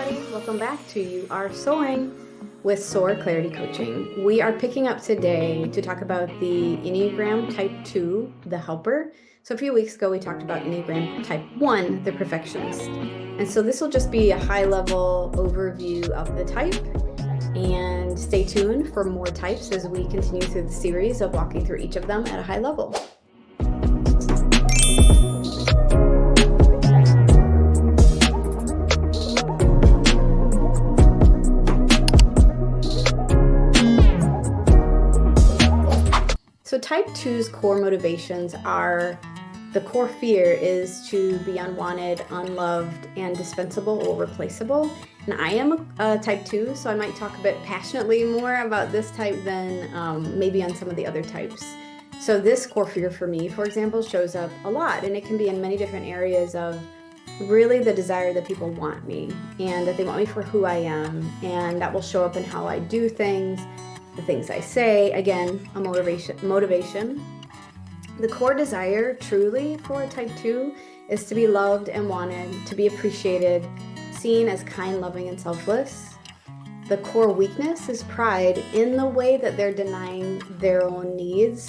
everybody. Welcome back to You Are Soaring with Soar Clarity Coaching. We are picking up today to talk about the Enneagram Type 2, the helper. So a few weeks ago, we talked about Enneagram Type 1, the perfectionist. And so this will just be a high-level overview of the type. And stay tuned for more types as we continue through the series of walking through each of them at a high level. So type 2's core motivations are, the core fear is to be unwanted, unloved, and dispensable or replaceable. And I am a type 2, so I might talk a bit passionately more about this type than maybe on some of the other types. So this core fear for me, for example, shows up a lot, and it can be in many different areas of really the desire that people want me and that they want me for who I am. And that will show up in how I do things, the things I say, again, a motivation. The core desire truly for a type 2 is to be loved and wanted, to be appreciated, seen as kind, loving, and selfless. The core weakness is pride in the way that they're denying their own needs,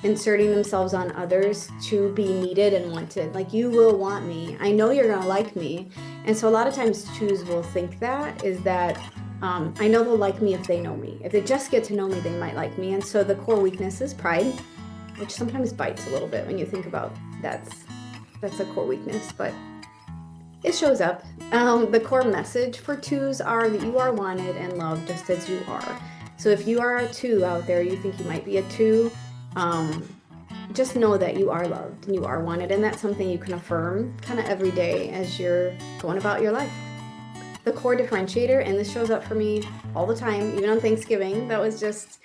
inserting themselves on others to be needed and wanted. Like, you will want me. I know you're going to like me. And so a lot of times 2s will think that is that I know they'll like me if they know me. If they just get to know me, they might like me. And so the core weakness is pride, which sometimes bites a little bit when you think about that's a core weakness, but it shows up. The core message for 2s are that you are wanted and loved just as you are. So if you are a 2 out there, you think you might be a 2, just know that you are loved and you are wanted. And that's something you can affirm kind of every day as you're going about your life. The core differentiator, and this shows up for me all the time, even on Thanksgiving, that was just,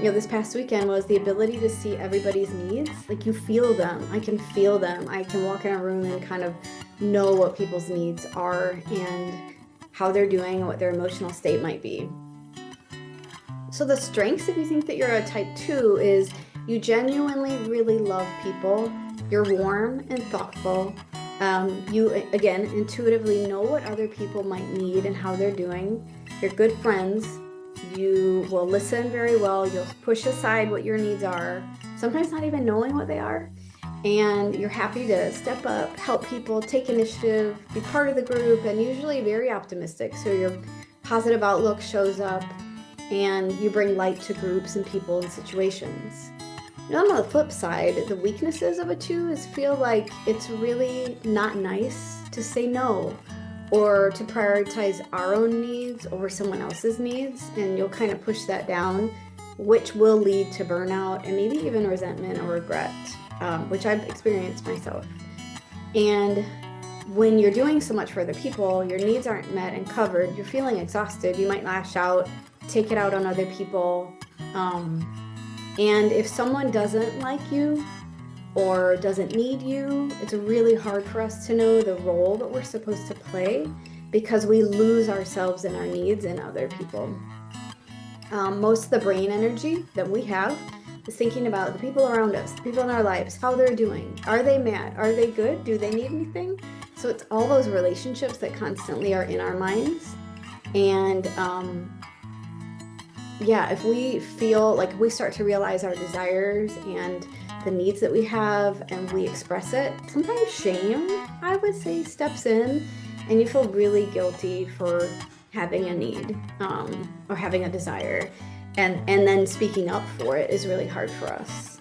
this past weekend, was the ability to see everybody's needs. Like, you feel them. I can feel them. I can walk in a room and kind of know what people's needs are and how they're doing and what their emotional state might be. So the strengths, if you think that you're a type 2, is you genuinely really love people. You're warm and thoughtful. You, again, intuitively know what other people might need and how they're doing. You're good friends. You will listen very well. You'll push aside what your needs are, sometimes not even knowing what they are. And you're happy to step up, help people, take initiative, be part of the group, and usually very optimistic. So your positive outlook shows up and you bring light to groups and people and situations. Now, on the flip side, the weaknesses of a 2 is feel like it's really not nice to say no or to prioritize our own needs over someone else's needs, and you'll kind of push that down, which will lead to burnout and maybe even resentment or regret, which I've experienced myself. And when you're doing so much for other people, your needs aren't met and covered, you're feeling exhausted, you might lash out, take it out on other people. And if someone doesn't like you or doesn't need you, it's really hard for us to know the role that we're supposed to play because we lose ourselves and our needs in other people. Most of the brain energy that we have is thinking about the people around us, the people in our lives, how they're doing. Are they mad? Are they good? Do they need anything? So it's all those relationships that constantly are in our minds. And if we feel like we start to realize our desires and the needs that we have and we express it, sometimes shame, I would say, steps in and you feel really guilty for having a need or having a desire. And then speaking up for it is really hard for us.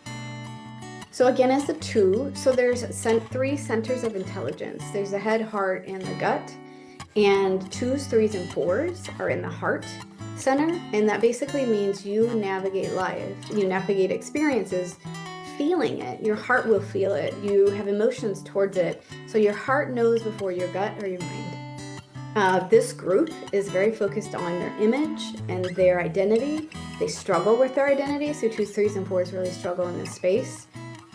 So again, as a 2, so there's 3 centers of intelligence. There's the head, heart, and the gut. And 2s, 3s, and 4s are in the heart center, and that basically means you navigate life, you navigate experiences feeling it. Your heart will feel it. You have emotions towards it. So your heart knows before your gut or your mind. This group is very focused on their image and their identity. They struggle with their identity. So 2s, 3s, and 4s really struggle in this space.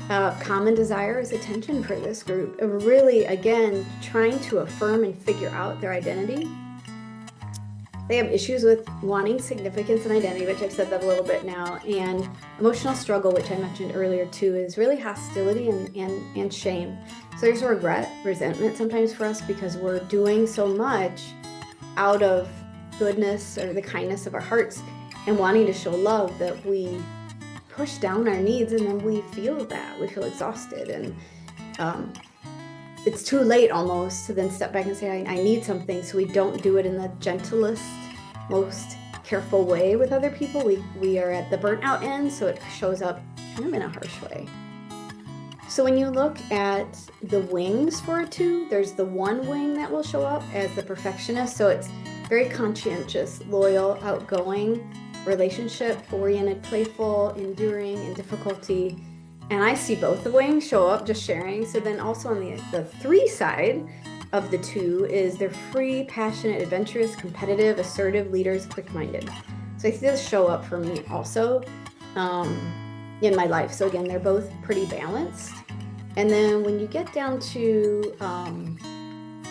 Common desire is attention for this group. Really, again, trying to affirm and figure out their identity. They have issues with wanting significance and identity, which I've said that a little bit now, and emotional struggle, which I mentioned earlier too, is really hostility and shame. So there's regret, resentment sometimes for us because we're doing so much out of goodness or the kindness of our hearts and wanting to show love that we push down our needs, and then we feel exhausted, and it's too late almost to then step back and say, I need something. So we don't do it in the gentlest, most careful way with other people. We are at the burnt out end, so it shows up kind of in a harsh way. So when you look at the wings for a 2, there's the one wing that will show up as the perfectionist. So it's very conscientious, loyal, outgoing, relationship-oriented, playful, enduring, and difficulty. And I see both the wings show up, just sharing. So then also on the 3 side of the 2 is they're free, passionate, adventurous, competitive, assertive, leaders, quick-minded. So I see this show up for me also in my life. So again, they're both pretty balanced. And then when you get down to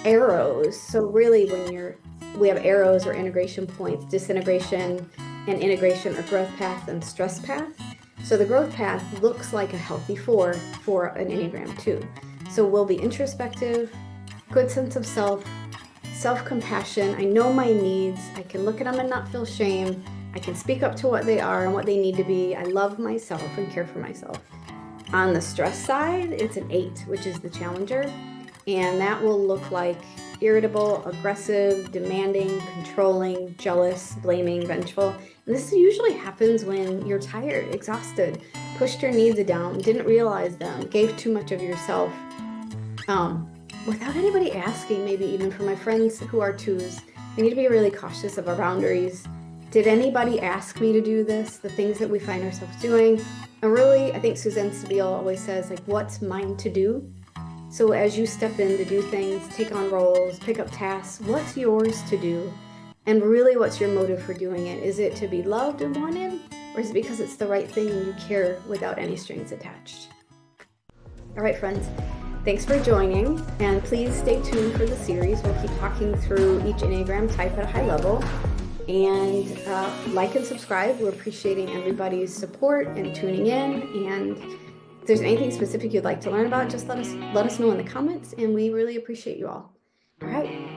arrows, so really we have arrows or integration points, disintegration and integration or growth path and stress path. So the growth path looks like a healthy 4 for an Enneagram 2. So we'll be introspective, good sense of self, self-compassion. I know my needs. I can look at them and not feel shame. I can speak up to what they are and what they need to be. I love myself and care for myself. On the stress side, it's an 8, which is the challenger. And that will look like irritable, aggressive, demanding, controlling, jealous, blaming, vengeful. And this usually happens when you're tired, exhausted, pushed your needs down, didn't realize them, gave too much of yourself without anybody asking. Maybe even for my friends who are 2s, we need to be really cautious of our boundaries. Did anybody ask me to do this? The things that we find ourselves doing. And really, I think Suzanne Stabile always says, like, what's mine to do? So as you step in to do things, take on roles, pick up tasks, what's yours to do? And really, what's your motive for doing it? Is it to be loved and wanted? Or is it because it's the right thing and you care without any strings attached? All right, friends, thanks for joining. And please stay tuned for the series. We'll keep talking through each Enneagram type at a high level. And like and subscribe. We're appreciating everybody's support and tuning in. And if there's anything specific you'd like to learn about, just let us know in the comments, and we really appreciate you all. All right.